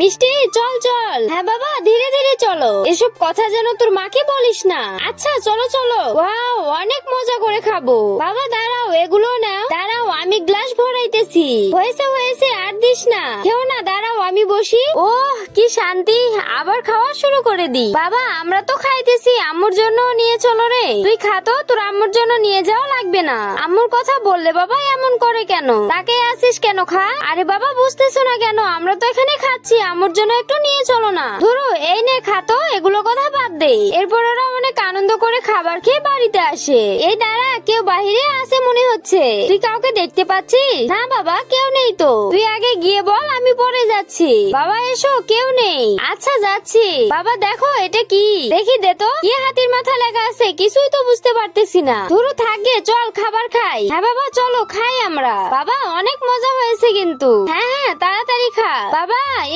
মিষ্টি চল চল। হ্যাঁ বাবা ধীরে ধীরে চলো, এসব কথা যেন তোর মাকে বলিস না। আচ্ছা চলো চলো। ওয়াও অনেক মজা করে খাবো। বাবা দাঁড়াও, এগুলো নাও। দাঁড়াও আমি গ্লাস ভরাইতেছি। হয়েছে হয়েছে আর দিস না, কেউ না, দাঁড়াও আমি বসি। ওহ কি শান্তি, আবার খাওয়া শুরু করে দি। বাবা আমরা তো খাইতেছি, আম্মুর জন্য নিয়ে চলো রে। তুই খা তো, তোর আম্মুর জন্য নিয়ে যাওয়া লাগবে না। আম্মুর কথা বললে বাবা এমন করে কেন? তাকে আসিস কেন, খা। আরে বাবা বুঝতেছো না কেন, আমরা তো এখানে খাচ্ছি, আম্মুর জন্য একটু নিয়ে চলো না। ধরো এই নে খা তো, এগুলো কথা বাদ দে। এরপর ওরা অনেক আনন্দ করে খাবার খেয়ে বাড়িতে আসে। এই দাঁড়া, কেউ বাহিরে আছে মনে হচ্ছে। তুই কাউকে দেখতে পাচ্ছিস? না বাবা কেউ নেই তো। তুই আগে গিয়ে বল, আমি পরে যাচ্ছি। বাবা এসো, কেউ নেই। আচ্ছা যাচ্ছি। বাবা দেখো এটা কি, দেখি দে তো। কি হাতির মাথা লেখা আছে, কিছুই তো বুঝতে পারতেছি না। ধরো থাকে, চল খাবার খাই। হ্যাঁ বাবা চলো খাই আমরা। বাবা অনেক মজা হয়েছে কিন্তু। হ্যাঁ হ্যাঁ তাড়াতাড়ি খা বাবা।